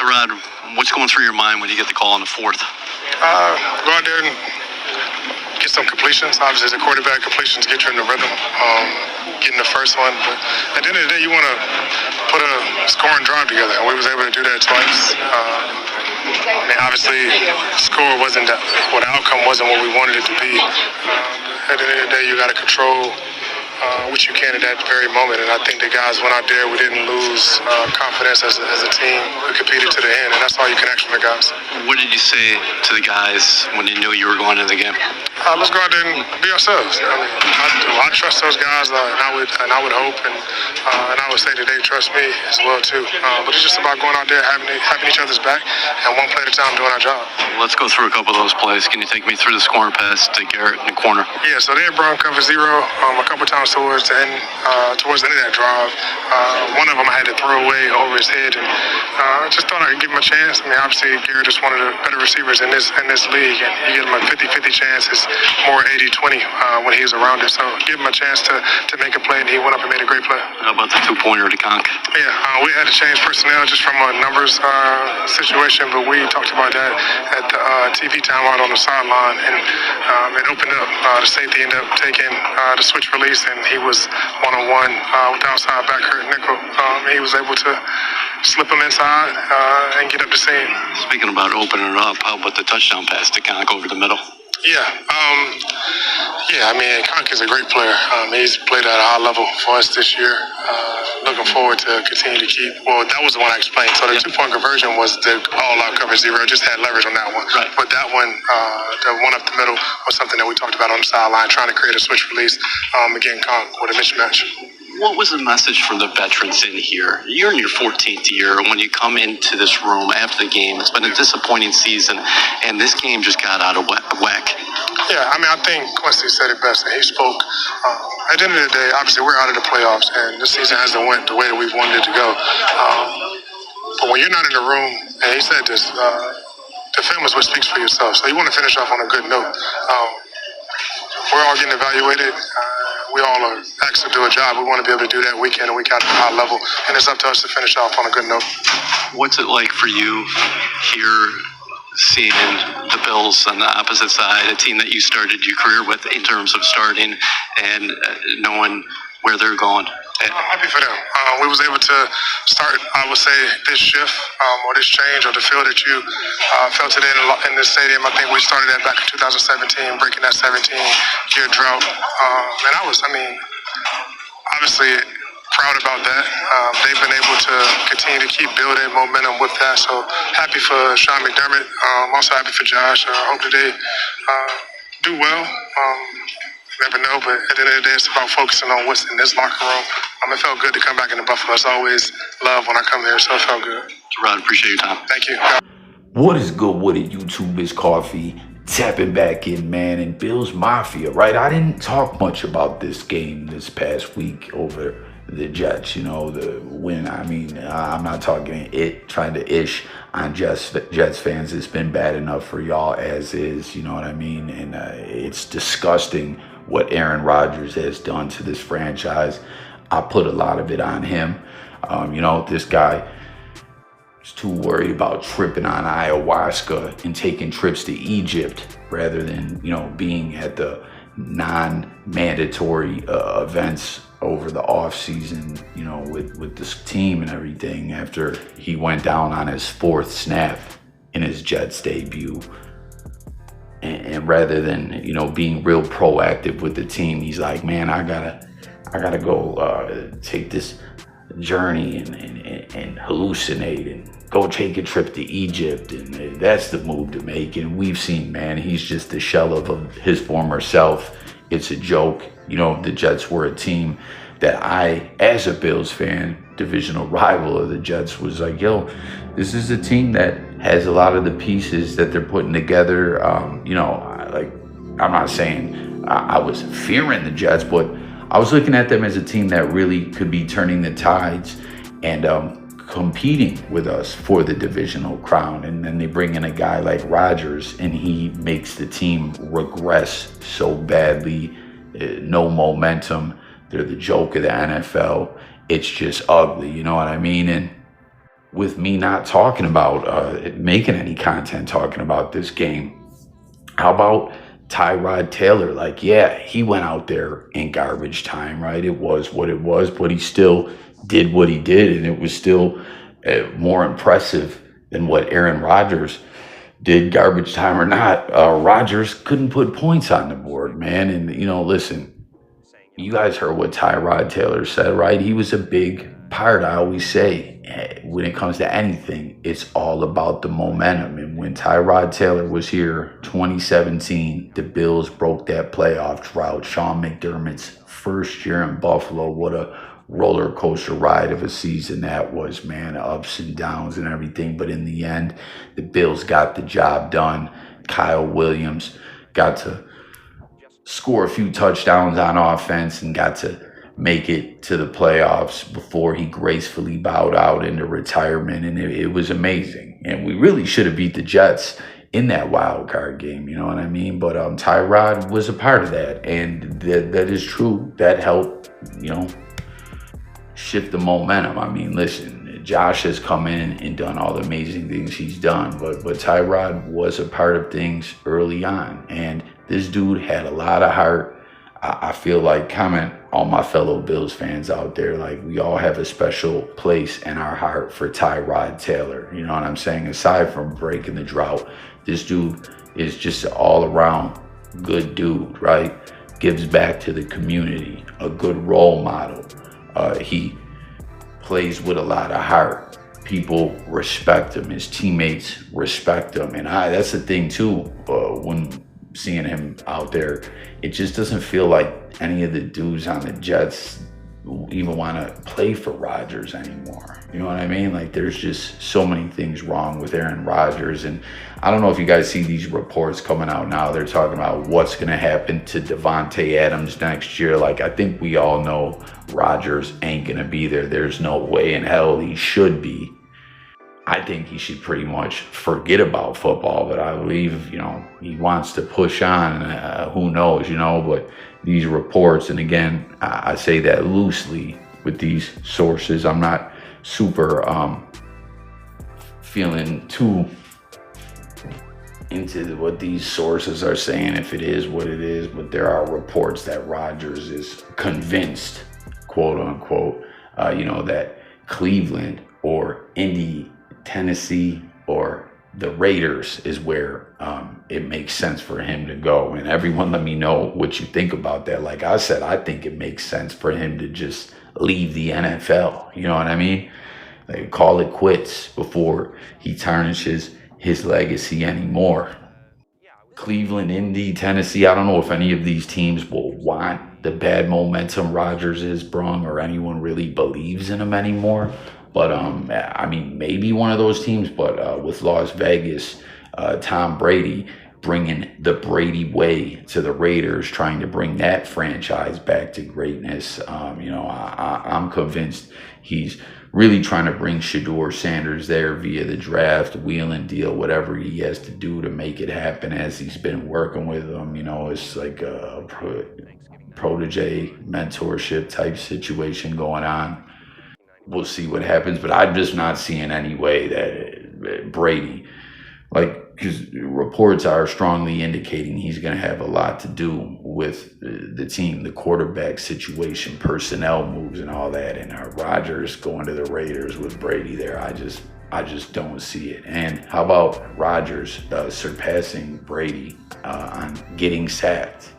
Tyrod, what's going through your mind when you get the call in the fourth? Go out there and get some completions. Obviously, as a quarterback, completions get you in the rhythm. Getting the first one, but at the end of the day, you want to put a scoring drive together, and we was able to do that twice. Obviously, the score wasn't the outcome wasn't what we wanted it to be. At the end of the day, you got to control what you can at that very moment, and I think the guys went out there. We didn't lose confidence as a team. We competed to the end, and that's all you can ask from the guys. What did you say to the guys when you knew you were going into the game? Let's go out there and be ourselves. I trust those guys, and I would hope, and I would say that they trust me as well too. But it's just about going out there, having each other's back, and one play at a time, doing our job. Let's go through a couple of those plays. Can you take me through the scoring pass to Garrett in the corner? Yeah, so they had Brown cover zero a couple times towards the end of that drive. One of them I had to throw away over his head, and just thought I could give him a chance. Obviously Garrett is one of the better receivers in this league, and you give him a 50-50 chance. It's more 80-20 when he was around it. So give him a chance to make a play, and he went up and made a great play. How about the two-pointer to Conk? Yeah, we had to change personnel just from a numbers situation, but we talked about that at the TV timeout on the sideline, and it opened up. The safety ended up taking the switch release, and he was one-on-one with the outside back hurt nickel. He was able to slip him inside and get up the seam. Speaking about opening it up, how about the touchdown pass to Conk over the middle? Conk is a great player. He's played at a high level for us this year. Looking forward to continue to keep. Well, that was the one I explained. So the two-point conversion was the all-out cover zero. Just had leverage on that one. Right. But that one, the one up the middle, was something that we talked about on the sideline, trying to create a switch release. Again, Conk with a mismatch. What was the message for the veterans in here? You're in your 14th year. When you come into this room after the game, it's been a disappointing season, and this game just got out of whack. Yeah, I think Quincy said it best, and he spoke. At the end of the day, obviously, we're out of the playoffs, and this season hasn't went the way that we've wanted it to go. But when you're not in the room, and he said this, the film is what speaks for yourself. So you want to finish off on a good note. We're all getting evaluated. We all are asked to do a job. We want to be able to do that week in and week out at a high level, and it's up to us to finish off on a good note. What's it like for you here, seeing the Bills on the opposite side, a team that you started your career with in terms of starting and knowing where they're going? I'm happy for them. We was able to start, I would say, this shift or this change or the feel that you felt today in this stadium. I think we started that back in 2017, breaking that 17-year drought. And obviously proud about that. They've been able to continue to keep building momentum with that. So happy for Sean McDermott. Also happy for Josh. Hope that they do well. Never know, but at the end of the day, it's about focusing on what's in this locker room. It felt good to come back into Buffalo. It's always love when I come here, so it felt good. Rod, appreciate your time. Thank you. What is good with it, YouTube? It's Coffee tapping back in, man, and BillsMafia, right? I didn't talk much about this game this past week over the Jets, the win. I'm not trying to ish on Jets fans. It's been bad enough for y'all as is, you know what I mean? And it's disgusting what Aaron Rodgers has done to this franchise. I put a lot of it on him. This guy is too worried about tripping on ayahuasca and taking trips to Egypt rather than, being at the non-mandatory events over the off season, with this team and everything after he went down on his 4th snap in his Jets debut. And rather than, being real proactive with the team, he's like, man, I gotta go take this journey and hallucinate and go take a trip to Egypt. And that's the move to make. And we've seen, man, he's just the shell of his former self. It's a joke. The Jets were a team that I, as a Bills fan, divisional rival of the Jets, was like, yo, this is a team that has a lot of the pieces that they're putting together. I'm not saying I was fearing the Jets, but I was looking at them as a team that really could be turning the tides and competing with us for the divisional crown. And then they bring in a guy like Rodgers, and he makes the team regress so badly. No momentum. They're the joke of the NFL. It's just ugly, you know what I mean? And with me not talking about, making any content talking about this game, how about Tyrod Taylor? Like, yeah, he went out there in garbage time, right? It was what it was, but he still did what he did, and it was still more impressive than what Aaron Rodgers did, garbage time or not. Rodgers couldn't put points on the board, man. And, listen, you guys heard what Tyrod Taylor said, right? He was a big part. I always say, when it comes to anything, it's all about the momentum. And when Tyrod Taylor was here, 2017, the Bills broke that playoff drought. Sean McDermott's first year in Buffalo. What a roller coaster ride of a season that was, man. Ups and downs and everything. But in the end, the Bills got the job done. Kyle Williams got to score a few touchdowns on offense and got to make it to the playoffs before he gracefully bowed out into retirement. And it was amazing. And we really should have beat the Jets in that wild card game, you know what I mean? But Tyrod was a part of that. And that is true. That helped, shift the momentum. I mean, listen, Josh has come in and done all the amazing things he's done, but Tyrod was a part of things early on. And this dude had a lot of heart. I feel like, comment on my fellow Bills fans out there, like, we all have a special place in our heart for Tyrod Taylor. You know what I'm saying? Aside from breaking the drought, this dude is just an all-around good dude, right? Gives back to the community, a good role model. He plays with a lot of heart. People respect him. His teammates respect him. And that's the thing, too, when seeing him out there, it just doesn't feel like any of the dudes on the Jets even want to play for Rodgers anymore. You know what I mean? Like, there's just so many things wrong with Aaron Rodgers. And I don't know if you guys see these reports coming out now. They're talking about what's going to happen to Devontae Adams next year. Like, I think we all know Rodgers ain't going to be there. There's no way in hell he should be. I think he should pretty much forget about football, but I believe, he wants to push on. Who knows, but these reports, and again, I say that loosely with these sources. I'm not super feeling too into what these sources are saying, if it is what it is, but there are reports that Rodgers is convinced, quote unquote, that Cleveland or Indy, Tennessee, or the Raiders is where it makes sense for him to go. And everyone, let me know what you think about that. Like I said, I think it makes sense for him to just leave the NFL. You know what I mean? Like, call it quits before he tarnishes his legacy anymore. Cleveland, Indy, Tennessee, I don't know if any of these teams will want the bad momentum Rodgers has brung, or anyone really believes in him anymore. But, maybe one of those teams. But with Las Vegas, Tom Brady bringing the Brady way to the Raiders, trying to bring that franchise back to greatness. I'm convinced he's really trying to bring Shedeur Sanders there via the draft, wheel and deal, whatever he has to do to make it happen, as he's been working with them. It's like a protege mentorship type situation going on. We'll see what happens, but I'm just not seeing any way that Brady, because reports are strongly indicating he's going to have a lot to do with the team, the quarterback situation, personnel moves and all that, and Rodgers going to the Raiders with Brady there. I just don't see it. And how about Rodgers surpassing Brady on getting sacked?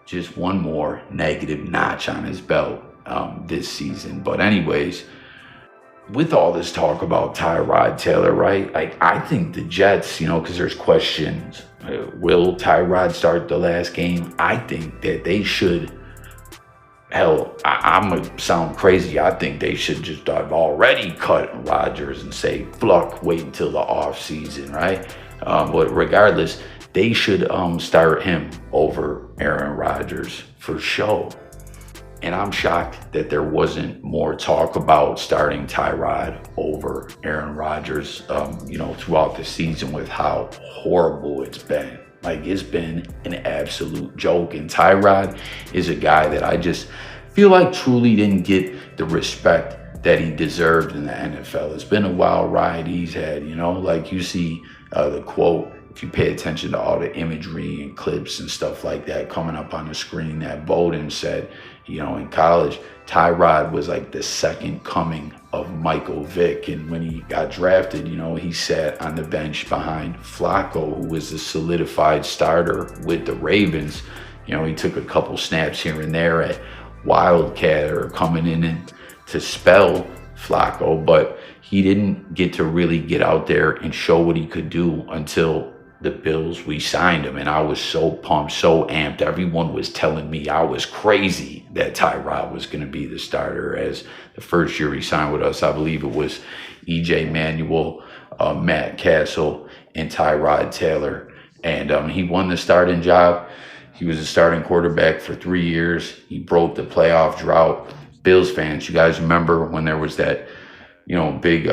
Just one more negative notch on his belt this season. But anyways, with all this talk about Tyrod Taylor, right? I think the Jets, because there's questions. Will Tyrod start the last game? I think that they should. Hell, I'm going to sound crazy. I think they should just have already cut Rodgers and say, "Fluck, wait until the off season," right? But regardless, they should start him over Aaron Rodgers for sure. And I'm shocked that there wasn't more talk about starting Tyrod over Aaron Rodgers, throughout the season, with how horrible it's been. Like, it's been an absolute joke. And Tyrod is a guy that I just feel like truly didn't get the respect that he deserved in the NFL. It's been a wild ride he's had, you know, like you see the quote, if you pay attention to all the imagery and clips and stuff like that coming up on the screen, that Bowden said, you know, in college, Tyrod was like the second coming of Michael Vick. And when he got drafted, you know, he sat on the bench behind Flacco, who was the solidified starter with the Ravens. You know, he took a couple snaps here and there at Wildcat or coming in and to spell Flacco, but he didn't get to really get out there and show what he could do until the Bills, we signed him. And I was so pumped, so amped. Everyone was telling me I was crazy that Tyrod was going to be the starter. As the first year he signed with us, I believe it was EJ Manuel, Matt Castle, and Tyrod Taylor. And he won the starting job. He was a starting quarterback for 3 years. He broke the playoff drought. Bills fans, you guys remember when there was that, you know, big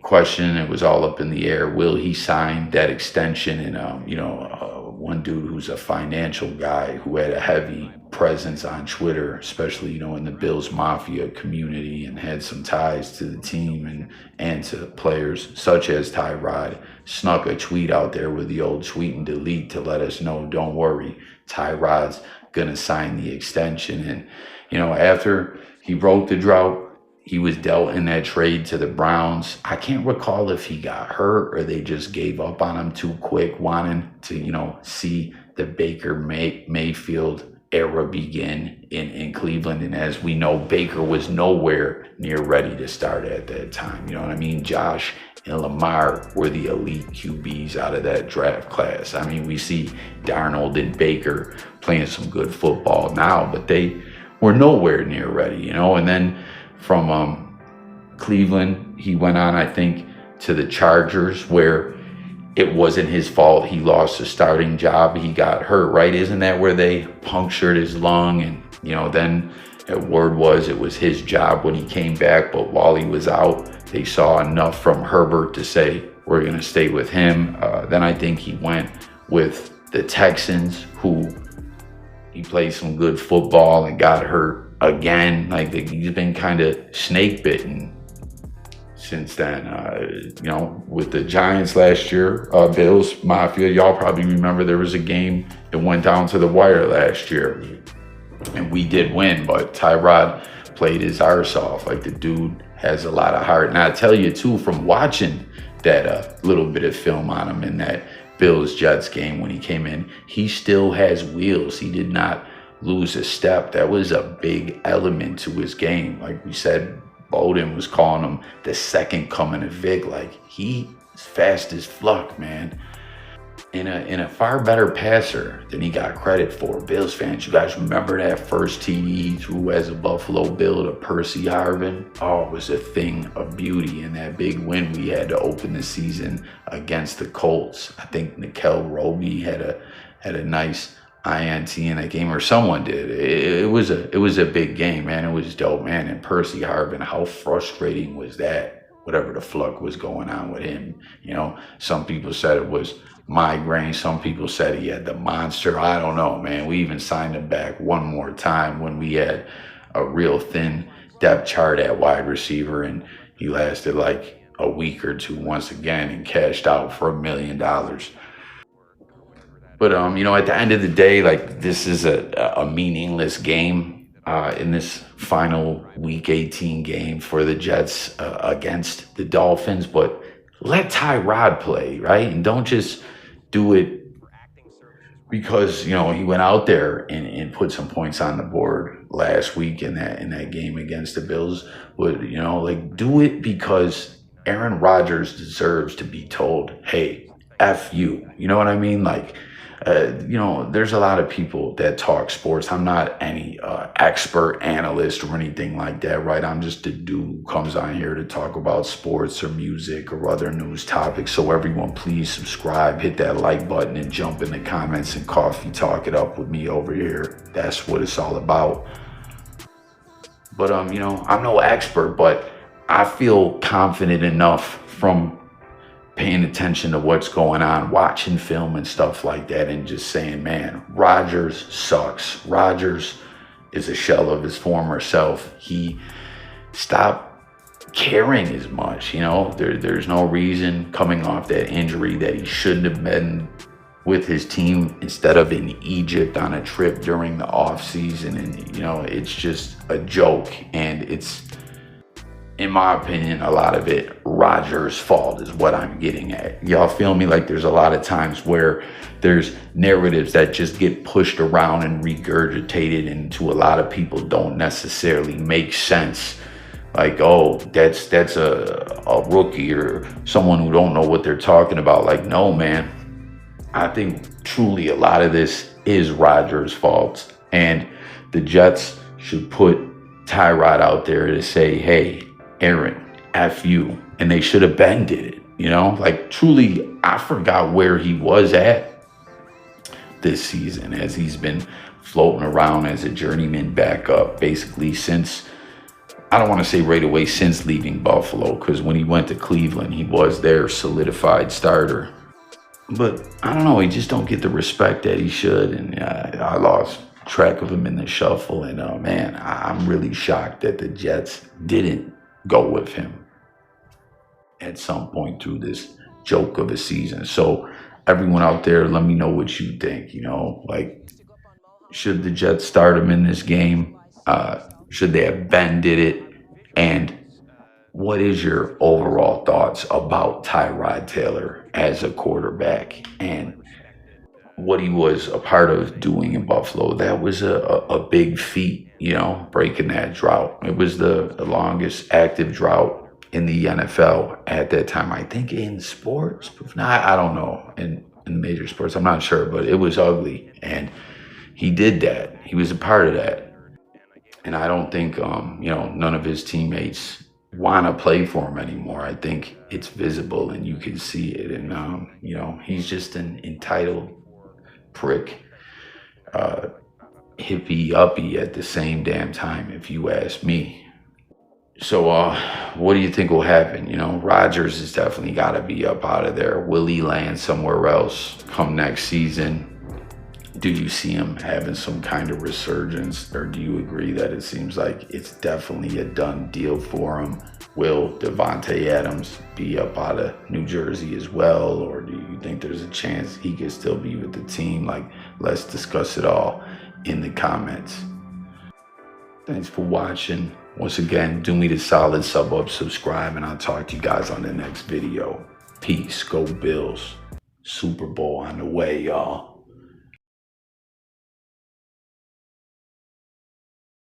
question, it was all up in the air, will he sign that extension? And you know, one dude who's a financial guy who had a heavy presence on Twitter, especially, you know, in the BillsMafia community, and had some ties to the team and to players such as Tyrod, snuck a tweet out there with the old tweet and delete to let us know, don't worry, Tyrod's gonna sign the extension. And you know, after he broke the drought, he was dealt in that trade to the Browns. I can't recall if he got hurt or they just gave up on him too quick, wanting to, you know, see the Baker Mayfield era begin in Cleveland. And as we know, Baker was nowhere near ready to start at that time. You know what I mean? Josh and Lamar were the elite QBs out of that draft class. I mean, we see Darnold and Baker playing some good football now, but they were nowhere near ready, you know. And then from Cleveland, he went on, I think, to the Chargers, where it wasn't his fault. He lost a starting job. He got hurt, right? Isn't that where they punctured his lung? And, you know, then word was it was his job when he came back. But while he was out, they saw enough from Herbert to say, we're going to stay with him. Then I think he went with the Texans, who he played some good football and got hurt again. Like, he's been kind of snake bitten since then. You know, with the Giants last year, Bills Mafia, y'all probably remember there was a game that went down to the wire last year, and we did win, but Tyrod played his arse off. Like, the dude has a lot of heart. And I tell you too, from watching that little bit of film on him in that Bills-Jets game when he came in, he still has wheels. He did not lose a step. That was a big element to his game. Like we said, Bowden was calling him the second coming of Vic. Like, he's fast as fuck, man. In a far better passer than he got credit for. Bills fans, you guys remember that first TD he threw as a Buffalo Bill to Percy Harvin? Oh, it was a thing of beauty. And that big win we had to open the season against the Colts. I think Nickel Roby had a nice INT in that game, or someone did. It was a big game, man. It was dope, man. And Percy Harvin, how frustrating was that? Whatever the fuck was going on with him. You know, some people said it was migraine. Some people said he had the monster. I don't know, man. We even signed him back one more time when we had a real thin depth chart at wide receiver, and he lasted like a week or two once again and cashed out for $1 million. But, you know, at the end of the day, like, this is a meaningless game in this final Week 18 game for the Jets against the Dolphins. But let Tyrod play, right? And don't just do it because, you know, he went out there and put some points on the board last week in that game against the Bills. But, you know, like, do it because Aaron Rodgers deserves to be told, hey, F you. You know what I mean? Like, you know, there's a lot of people that talk sports. I'm not any expert analyst or anything like that, right? I'm just a dude who comes on here to talk about sports or music or other news topics. So everyone, please subscribe, hit that like button, and jump in the comments and coffee talk it up with me over here. That's what it's all about. But, you know, I'm no expert, but I feel confident enough from paying attention to what's going on, watching film and stuff like that, and just saying, man, Rodgers sucks. Rodgers is a shell of his former self. He stopped caring as much. You know, there's no reason coming off that injury that he shouldn't have been with his team instead of in Egypt on a trip during the off season. And, you know, it's just a joke. And it's, in my opinion, a lot of it Rodgers' fault is what I'm getting at. Y'all feel me? Like there's a lot of times where there's narratives that just get pushed around and regurgitated, and to a lot of people don't necessarily make sense. Like, oh, that's a rookie or someone who don't know what they're talking about. Like, no, man. I think truly a lot of this is Rodgers' fault. And the Jets should put Tyrod out there to say, hey, Aaron, F you. And they should have been did it. You know, like truly, I forgot where he was at this season as he's been floating around as a journeyman backup basically since, I don't want to say right away since leaving Buffalo, because when he went to Cleveland, he was their solidified starter. But I don't know, he just don't get the respect that he should. And I lost track of him in the shuffle. And man, I'm really shocked that the Jets didn't go with him at some point through this joke of a season. So everyone out there, let me know what you think. You know, like, should the Jets start him in this game? Should they have did it? And what is your overall thoughts about Tyrod Taylor as a quarterback and what he was a part of doing in Buffalo? That was a big feat, you know, breaking that drought. It was the longest active drought in the NFL at that time, I think, in sports. I don't know, in major sports, I'm not sure, but it was ugly. And he did that. He was a part of that. And I don't think, you know, none of his teammates want to play for him anymore. I think it's visible and you can see it. And, you know, he's just an entitled prick, hippie uppie at the same damn time, if you ask me. So what do you think will happen? You know, Rodgers has definitely got to be up out of there. Will he land somewhere else come next season? Do you see him having some kind of resurgence, or do you agree that it seems like it's definitely a done deal for him? Will Devontae Adams be up out of New Jersey as well, or do you think there's a chance he could still be with the team? Like, let's discuss it all in the comments. Thanks for watching. Once again, do me the solid, sub up, subscribe, and I'll talk to you guys on the next video. Peace. Go Bills. Super Bowl on the way, y'all.